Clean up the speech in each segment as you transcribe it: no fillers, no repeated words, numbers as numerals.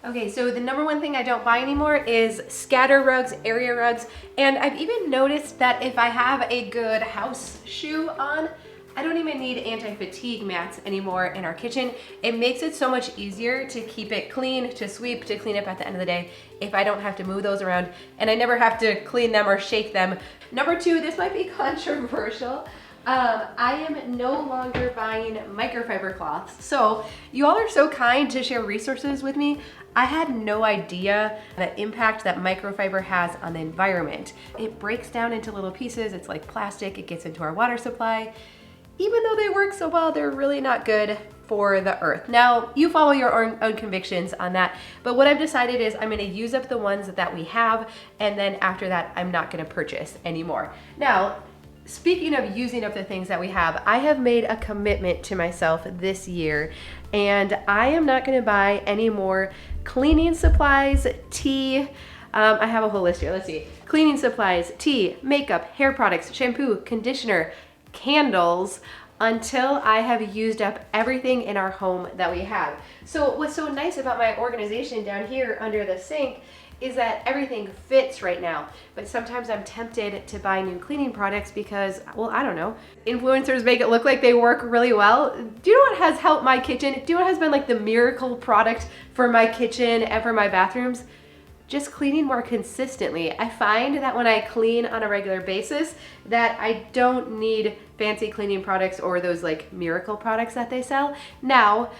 Okay, so the number one thing I don't buy anymore is scatter rugs, area rugs, and I've even noticed that if I have a good house shoe on, I don't even need anti-fatigue mats anymore in our kitchen. It makes it so much easier to keep it clean, to sweep, to clean up at the end of the day if I don't have to move those around, and I never have to clean them or shake them. Number two, this might be controversial. I am no longer buying microfiber cloths. So you all are so kind to share resources with me. I had no idea the impact that microfiber has on the environment. It breaks down into little pieces. It's like plastic. It gets into our water supply. Even though they work so well, they're really not good for the earth. Now, you follow your own convictions on that, but what I've decided is I'm gonna use up the ones that we have, and then after that, I'm not gonna purchase anymore. Now, speaking of using up the things that we have, I have made a commitment to myself this year, and I am not gonna buy any more cleaning supplies, tea. I have a whole list here, let's see. Cleaning supplies, tea, makeup, hair products, shampoo, conditioner, candles, until I have used up everything in our home that we have. So what's so nice about my organization down here under the sink is that everything fits right now. But sometimes I'm tempted to buy new cleaning products because, well, I don't know, influencers make it look like they work really well. Do you know what has helped my kitchen? Do you know what has been like the miracle product for my kitchen and for my bathrooms? Just cleaning more consistently. I find that when I clean on a regular basis that I don't need fancy cleaning products or those like miracle products that they sell. Now,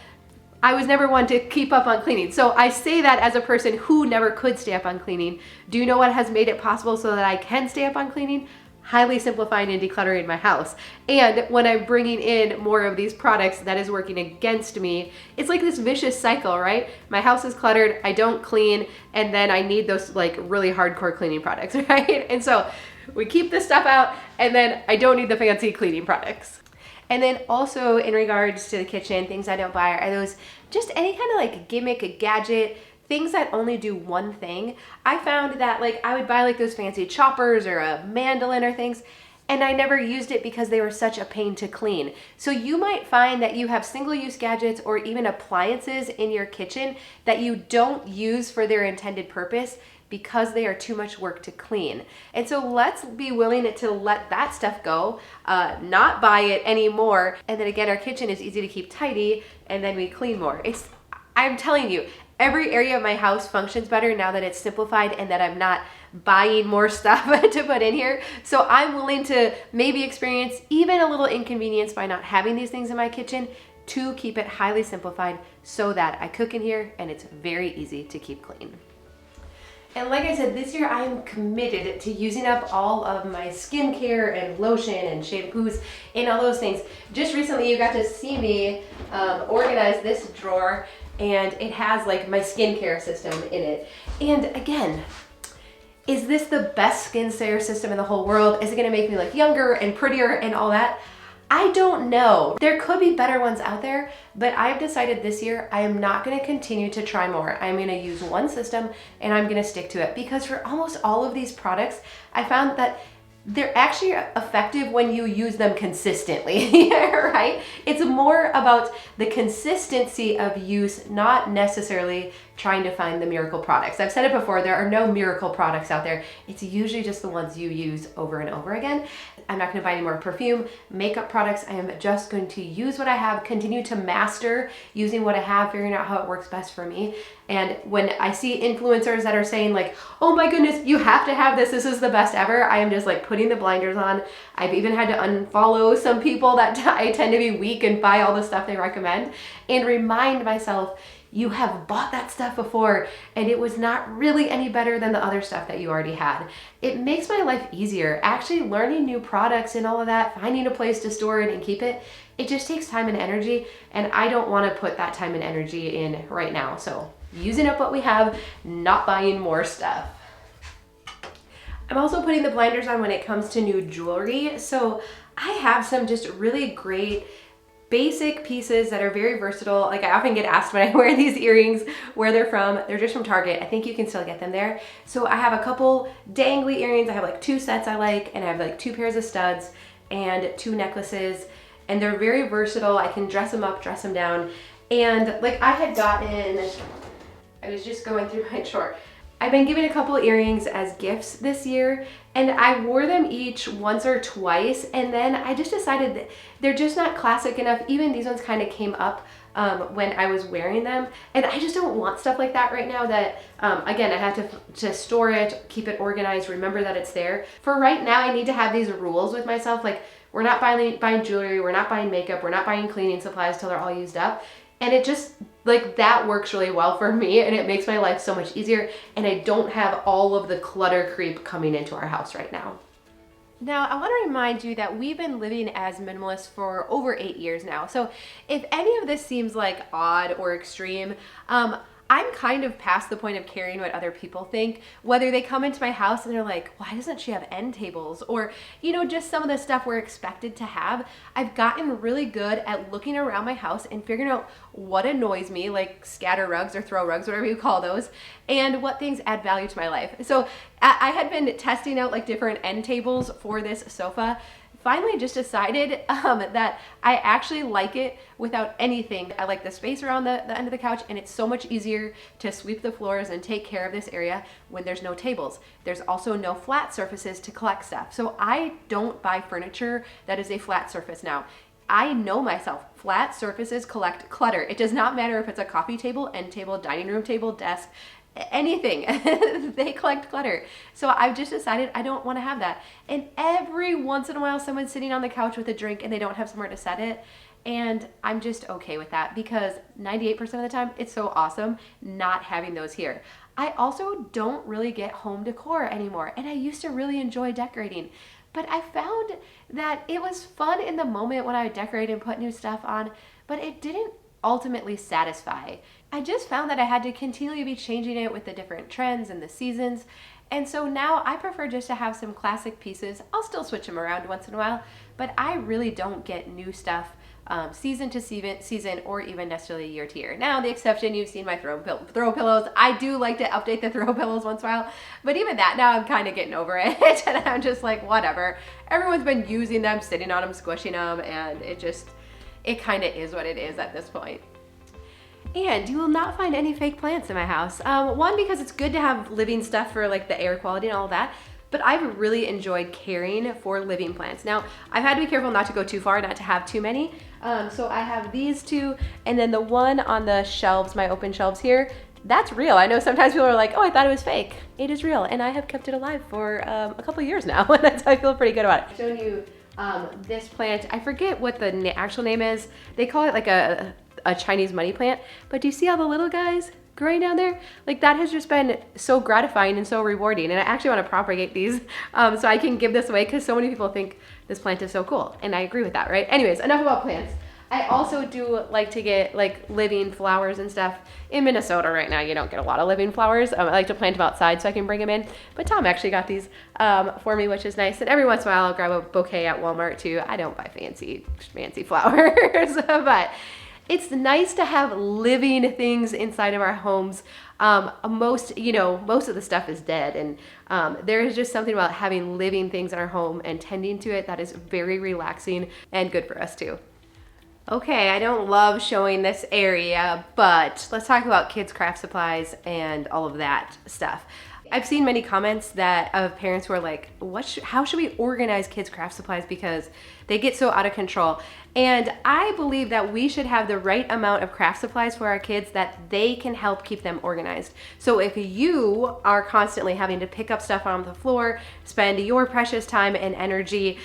I was never one to keep up on cleaning. So I say that as a person who never could stay up on cleaning. Do you know what has made it possible so that I can stay up on cleaning? Highly simplifying and decluttering my house. And when I'm bringing in more of these products, that is working against me. It's like this vicious cycle, right? My house is cluttered, I don't clean, and then I need those like really hardcore cleaning products, right? And so we keep this stuff out, and then I don't need the fancy cleaning products. And then also in regards to the kitchen, things I don't buy are those just any kind of like gimmick gadget, things that only do one thing. I found that like I would buy like those fancy choppers or a mandolin or things, and I never used it because they were such a pain to clean. So you might find that you have single-use gadgets or even appliances in your kitchen that you don't use for their intended purpose because they are too much work to clean. And so let's be willing to let that stuff go, not buy it anymore. And then again, our kitchen is easy to keep tidy, and then we clean more. I'm telling you, every area of my house functions better now that it's simplified and that I'm not buying more stuff to put in here. So I'm willing to maybe experience even a little inconvenience by not having these things in my kitchen to keep it highly simplified so that I cook in here and it's very easy to keep clean. And like I said, this year I am committed to using up all of my skincare and lotion and shampoos and all those things. Just recently you got to see me organize this drawer, and it has like my skincare system in it. And again, is this the best skincare system in the whole world? Is it gonna make me look younger and prettier and all that? I don't know. There could be better ones out there, but I've decided this year I am not gonna continue to try more. I'm gonna use one system and I'm gonna stick to it, because for almost all of these products, I found that they're actually effective when you use them consistently, right? It's more about the consistency of use, not necessarily trying to find the miracle products. I've said it before, there are no miracle products out there. It's usually just the ones you use over and over again. I'm not gonna buy any more perfume, makeup products. I am just going to use what I have, continue to master using what I have, figuring out how it works best for me. And when I see influencers that are saying like, oh my goodness, you have to have this is the best ever, I am just like putting the blinders on. I've even had to unfollow some people that I tend to be weak and buy all the stuff they recommend, and remind myself, you have bought that stuff before and it was not really any better than the other stuff that you already had. It makes my life easier. Actually learning new products and all of that, finding a place to store it and keep it, it just takes time and energy, and I don't want to put that time and energy in right now. So using up what we have, not buying more stuff. I'm also putting the blinders on when it comes to new jewelry. So I have some just really great basic pieces that are very versatile. Like I often get asked when I wear these earrings where they're from. They're just from Target. I think you can still get them there. So I have a couple dangly earrings. I have like 2 sets I like, and I have like 2 pairs of studs and 2 necklaces, and they're very versatile. I can dress them up, dress them down. And like I had gotten I was just going through my drawer. I've been given a couple earrings as gifts this year, and I wore them each once or twice, and then I just decided that they're just not classic enough. Even these ones kind of came up when I was wearing them, and I just don't want stuff like that right now that, again, I have to store it, keep it organized, remember that it's there. For right now, I need to have these rules with myself, like we're not buying jewelry, we're not buying makeup, we're not buying cleaning supplies till they're all used up. And it just, like, that works really well for me, and it makes my life so much easier, and I don't have all of the clutter creep coming into our house right now. Now, I want to remind you that we've been living as minimalists for over 8 years now. So if any of this seems like odd or extreme, I'm kind of past the point of caring what other people think, whether they come into my house and they're like, why doesn't she have end tables? Or, you know, just some of the stuff we're expected to have. I've gotten really good at looking around my house and figuring out what annoys me, like scatter rugs or throw rugs, whatever you call those, and what things add value to my life. So I had been testing out like different end tables for this sofa. Finally just decided that I actually like it without anything. I like the space around the end of the couch, and it's so much easier to sweep the floors and take care of this area when there's no tables. There's also no flat surfaces to collect stuff. So I don't buy furniture that is a flat surface now. I know myself. Flat surfaces collect clutter. It does not matter if it's a coffee table, end table, dining room table, desk, anything. They collect clutter. So I've just decided I don't want to have that. And every once in a while someone's sitting on the couch with a drink and they don't have somewhere to set it, and I'm just okay with that because 98% of the time it's so awesome not having those here. I also don't really get home decor anymore, and I used to really enjoy decorating, but I found that it was fun in the moment when I would decorate and put new stuff on, but it didn't ultimately satisfy. I just found that I had to continually be changing it with the different trends and the seasons. And so now I prefer just to have some classic pieces. I'll still switch them around once in a while, but I really don't get new stuff season to season or even necessarily year to year. Now, the exception, you've seen my throw pillows. I do like to update the throw pillows once in a while, but even that, now I'm kind of getting over it. And I'm just like, whatever. Everyone's been using them, sitting on them, squishing them, and it kind of is what it is at this point. And you will not find any fake plants in my house. One, because it's good to have living stuff for like the air quality and all that, but I've really enjoyed caring for living plants. Now, I've had to be careful not to go too far, not to have too many. So I have these two, and then the one on the shelves, my open shelves here, that's real. I know sometimes people are like, oh, I thought it was fake. It is real, and I have kept it alive for a couple years now, and that's how I feel pretty good about it. I've shown you this plant. I forget what the actual name is. They call it like a Chinese money plant, but do you see all the little guys growing down there? Like, that has just been so gratifying and so rewarding, and I actually want to propagate these so I can give this away because so many people think this plant is so cool, and I agree with that, right? Anyways, enough about plants. I also do like to get like living flowers and stuff. In Minnesota right now, you don't get a lot of living flowers. I like to plant them outside so I can bring them in, but Tom actually got these for me, which is nice. And every once in a while I'll grab a bouquet at Walmart too. I don't buy fancy flowers, but it's nice to have living things inside of our homes. Most of the stuff is dead, and there is just something about having living things in our home and tending to it that is very relaxing and good for us too. Okay, I don't love showing this area, but let's talk about kids' craft supplies and all of that stuff. I've seen many comments of parents who are like, how should we organize kids' craft supplies because they get so out of control? And I believe that we should have the right amount of craft supplies for our kids that they can help keep them organized. So if you are constantly having to pick up stuff on the floor, spend your precious time and energy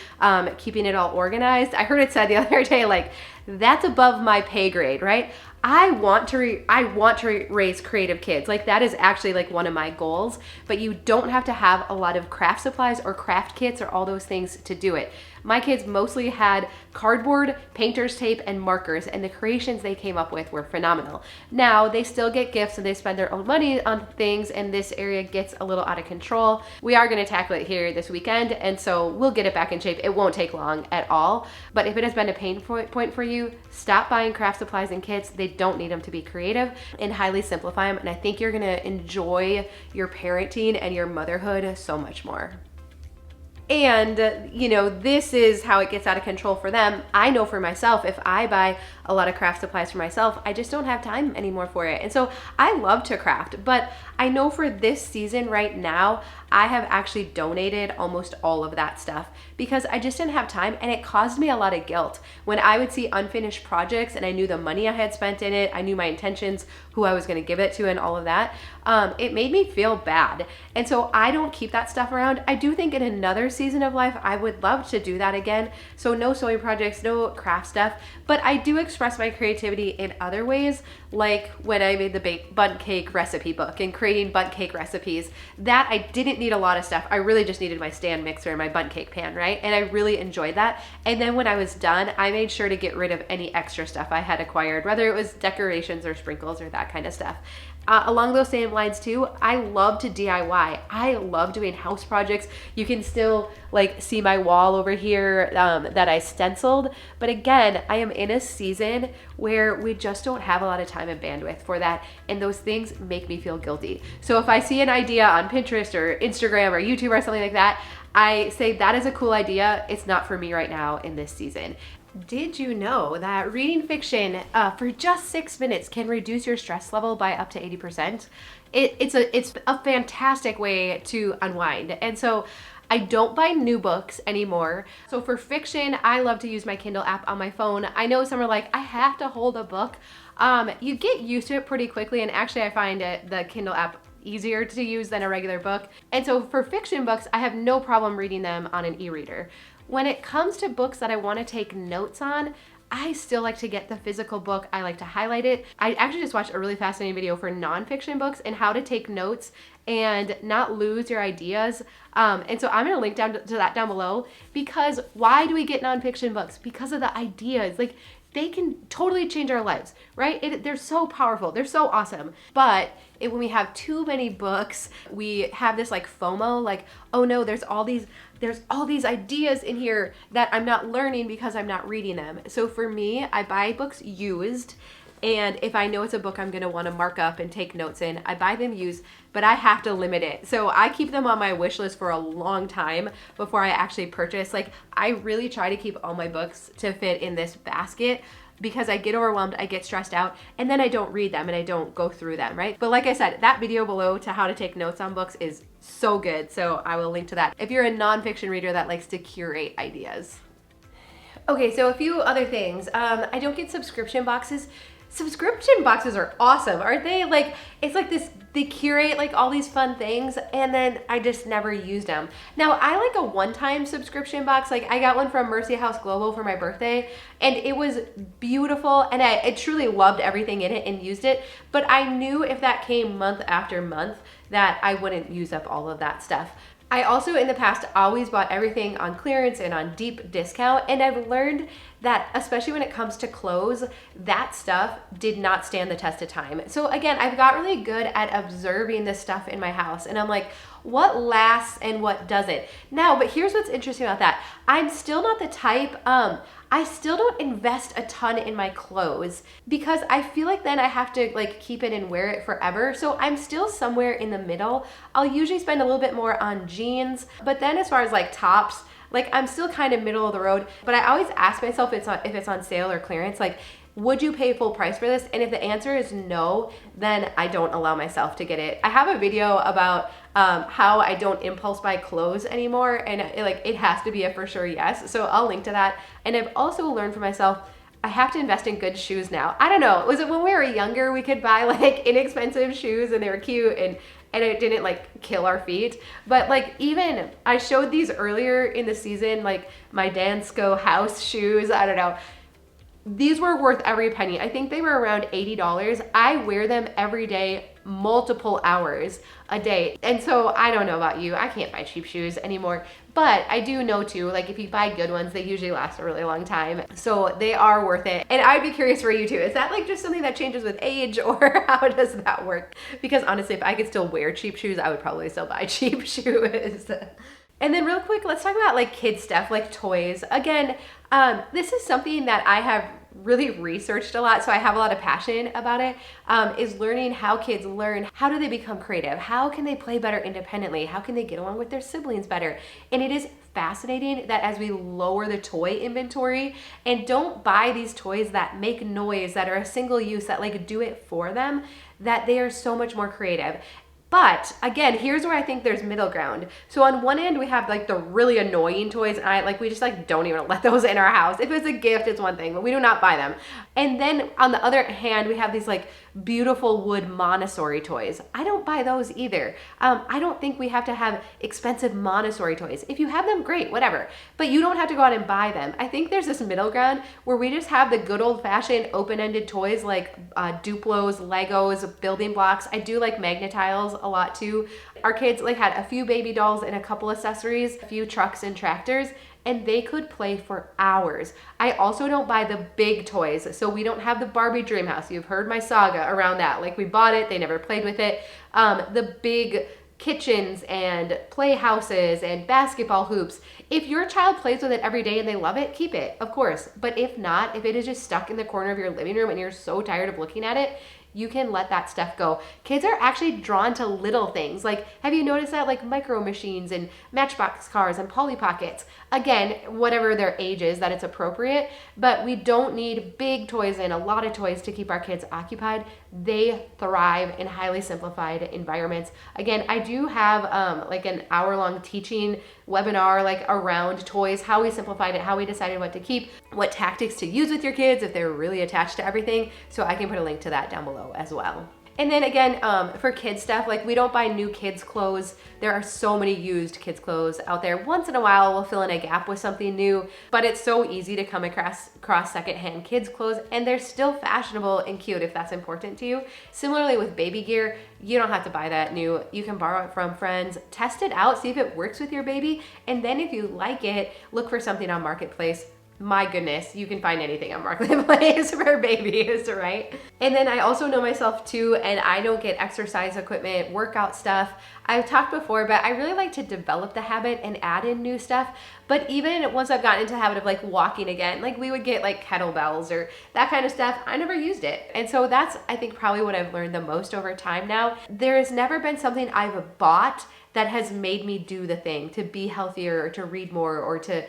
keeping it all organized, I heard it said the other day, like, that's above my pay grade, right? I want to raise creative kids. Like, that is actually like one of my goals, but you don't have to have a lot of craft supplies or craft kits or all those things to do it. My kids mostly had cardboard, painter's tape, and markers, and the creations they came up with were phenomenal. Now, they still get gifts and they spend their own money on things, and this area gets a little out of control. We are gonna tackle it here this weekend, and so we'll get it back in shape. It won't take long at all, but if it has been a pain point for you, stop buying craft supplies and kits. They don't need them to be creative, and highly simplify them, and I think you're gonna enjoy your parenting and your motherhood so much more. And, you know, this is how it gets out of control for them. I know for myself, if I buy a lot of craft supplies for myself, I just don't have time anymore for it. And so I love to craft, but I know for this season right now, I have actually donated almost all of that stuff because I just didn't have time, and it caused me a lot of guilt. When I would see unfinished projects and I knew the money I had spent in it, I knew my intentions, who I was gonna give it to and all of that, it made me feel bad. And so I don't keep that stuff around. I do think in another season of life, I would love to do that again. So no sewing projects, no craft stuff, but I do express my creativity in other ways, like when I made the bundt cake recipe book and creating bundt cake recipes. That I didn't need a lot of stuff. I really just needed my stand mixer and my bundt cake pan, right? And I really enjoyed that. And then when I was done, I made sure to get rid of any extra stuff I had acquired, whether it was decorations or sprinkles or that kind of stuff. Along those same lines too, I love to DIY. I love doing house projects. You can still like see my wall over here that I stenciled. But again, I am in a season where we just don't have a lot of time and bandwidth for that. And those things make me feel guilty. So if I see an idea on Pinterest or Instagram or YouTube or something like that, I say that is a cool idea. It's not for me right now in this season. Did you know that reading fiction for just 6 minutes can reduce your stress level by up to 80%? It's a fantastic way to unwind. And so I don't buy new books anymore. So for fiction, I love to use my Kindle app on my phone. I know some are like, I have to hold a book. You get used to it pretty quickly. And actually I find the Kindle app easier to use than a regular book. And so for fiction books, I have no problem reading them on an e-reader. When it comes to books that I want to take notes on, I still like to get the physical book. I like to highlight it. I actually just watched a really fascinating video for nonfiction books and how to take notes and not lose your ideas. And so I'm gonna link down to that down below, because why do we get nonfiction books? Because of the ideas. Like, they can totally change our lives, right? They're so powerful. They're so awesome. But when we have too many books, we have this like FOMO, like, oh no, there's all these ideas in here that I'm not learning because I'm not reading them. So for me, I buy books used. And if I know it's a book I'm gonna wanna mark up and take notes in, I buy them used, but I have to limit it. So I keep them on my wish list for a long time before I actually purchase. Like, I really try to keep all my books to fit in this basket because I get overwhelmed, I get stressed out, and then I don't read them and I don't go through them, right? But like I said, that video below to how to take notes on books is so good. So I will link to that if you're a nonfiction reader that likes to curate ideas. Okay, so a few other things. I don't get subscription boxes. Subscription boxes are awesome, aren't they? Like, it's like this, they curate like all these fun things, and then I just never used them. Now, I like a one-time subscription box. Like, I got one from Mercy House Global for my birthday, and it was beautiful, and I truly loved everything in it and used it, but I knew if that came month after month that I wouldn't use up all of that stuff. I also in the past always bought everything on clearance and on deep discount, and I've learned that especially when it comes to clothes, that stuff did not stand the test of time. So again, I've got really good at observing this stuff in my house, and I'm like, what lasts and what doesn't? Now, but here's what's interesting about that. I'm still not the type, I still don't invest a ton in my clothes because I feel like then I have to like keep it and wear it forever. So I'm still somewhere in the middle. I'll usually spend a little bit more on jeans, but then as far as like tops, like I'm still kind of middle of the road. But I always ask myself if it's on sale or clearance, like, would you pay full price for this? And if the answer is no, then I don't allow myself to get it. I have a video about how I don't impulse buy clothes anymore, and it has to be a for sure yes. So I'll link to that. And I've also learned for myself, I have to invest in good shoes now. I don't know, was it when we were younger we could buy like inexpensive shoes and they were cute and it didn't like kill our feet? But like, even I showed these earlier in the season, like my Dansko house shoes, I don't know. These were worth every penny. I think they were around $80. I wear them every day, multiple hours a day. And so I don't know about you, I can't buy cheap shoes anymore, but I do know too, like if you buy good ones, they usually last a really long time. So they are worth it. And I'd be curious for you too. Is that like just something that changes with age, or how does that work? Because honestly, if I could still wear cheap shoes, I would probably still buy cheap shoes. And then real quick, let's talk about like kid stuff, like toys. Again, this is something that I have really researched a lot, so I have a lot of passion about it, is learning how kids learn. How do they become creative? How can they play better independently? How can they get along with their siblings better? And it is fascinating that as we lower the toy inventory and don't buy these toys that make noise, that are a single use, that like do it for them, that they are so much more creative. But again, here's where I think there's middle ground. So on one end, we have like the really annoying toys, and we just like don't even let those in our house. If it's a gift, it's one thing, but we do not buy them. And then on the other hand, we have these like beautiful wood Montessori toys. I don't buy those either. I don't think we have to have expensive Montessori toys. If you have them, great, whatever. But you don't have to go out and buy them. I think there's this middle ground where we just have the good old fashioned open-ended toys like Duplos, Legos, building blocks. I do like Magnetiles a lot too. Our kids like had a few baby dolls and a couple accessories, a few trucks and tractors, and they could play for hours. I also don't buy the big toys. So we don't have the Barbie Dream House. You've heard my saga around that. Like we bought it, they never played with it. The big kitchens and playhouses and basketball hoops. If your child plays with it every day and they love it, keep it, of course. But if not, if it is just stuck in the corner of your living room and you're so tired of looking at it, you can let that stuff go. Kids are actually drawn to little things. Like, have you noticed that? Like micro machines and Matchbox cars and Polly Pockets. Again, whatever their age is, that it's appropriate, but we don't need big toys and a lot of toys to keep our kids occupied. They thrive in highly simplified environments. Again, I do have like an hour-long teaching webinar like around toys, how we simplified it, how we decided what to keep, what tactics to use with your kids if they're really attached to everything. So I can put a link to that down below as well. And then again, for kids stuff, like we don't buy new kids clothes. There are so many used kids clothes out there. Once in a while, we'll fill in a gap with something new, but it's so easy to come across secondhand kids clothes, and they're still fashionable and cute if that's important to you. Similarly with baby gear, you don't have to buy that new. You can borrow it from friends, test it out, see if it works with your baby, and then if you like it, look for something on Marketplace. My goodness, you can find anything on Marketplace for babies, right? And then I also know myself too, and I don't get exercise equipment, workout stuff. I've talked before, but I really like to develop the habit and add in new stuff. But even once I've gotten into the habit of like walking again, like we would get like kettlebells or that kind of stuff, I never used it. And so that's, I think, probably what I've learned the most over time now. There has never been something I've bought that has made me do the thing, to be healthier or to read more or to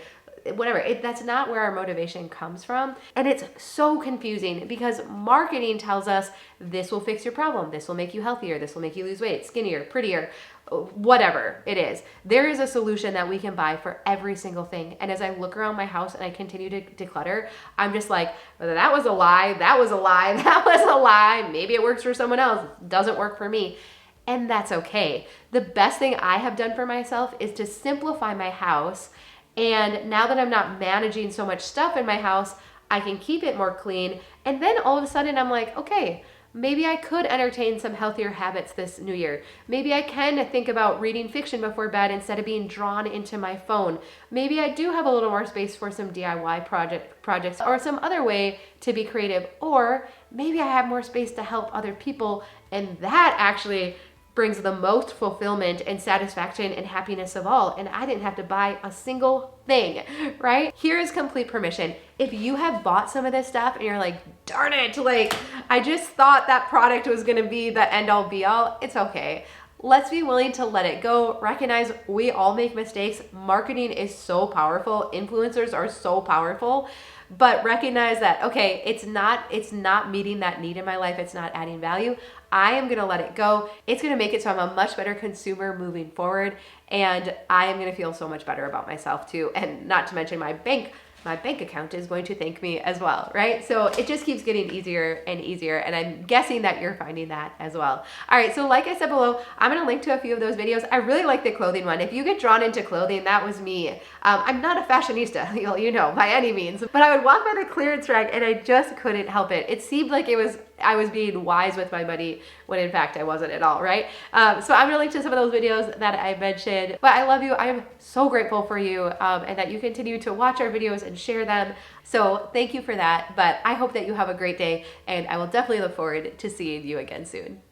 whatever. That's not where our motivation comes from. And it's so confusing because marketing tells us this will fix your problem. This will make you healthier. This will make you lose weight, skinnier, prettier, whatever it is. There is a solution that we can buy for every single thing. And as I look around my house and I continue to declutter, I'm just like, that was a lie. That was a lie. That was a lie. Maybe it works for someone else. It doesn't work for me. And that's okay. The best thing I have done for myself is to simplify my house. And now that I'm not managing so much stuff in my house, I can keep it more clean. And then all of a sudden I'm like, okay, maybe I could entertain some healthier habits this new year. Maybe I can think about reading fiction before bed instead of being drawn into my phone. Maybe I do have a little more space for some DIY projects or some other way to be creative. Or maybe I have more space to help other people. And that actually brings the most fulfillment and satisfaction and happiness of all. And I didn't have to buy a single thing, right? Here is complete permission. If you have bought some of this stuff and you're like, darn it, like I just thought that product was gonna be the end all be all, it's okay. Let's be willing to let it go. Recognize we all make mistakes. Marketing is so powerful. Influencers are so powerful. But recognize that, okay, it's not meeting that need in my life. It's not adding value. I am gonna let it go. It's gonna make it so I'm a much better consumer moving forward, and I am gonna feel so much better about myself too. And not to mention my bank account is going to thank me as well, right? So it just keeps getting easier and easier, and I'm guessing that you're finding that as well. All right, so like I said below, I'm gonna link to a few of those videos. I really like the clothing one. If you get drawn into clothing, that was me. I'm not a fashionista, you know, by any means, but I would walk by the clearance rack and I just couldn't help it. It seemed like I was being wise with my money when in fact I wasn't at all, right? So I'm gonna link to some of those videos that I mentioned, but I love you. I am so grateful for you and that you continue to watch our videos and share them. So thank you for that, but I hope that you have a great day, and I will definitely look forward to seeing you again soon.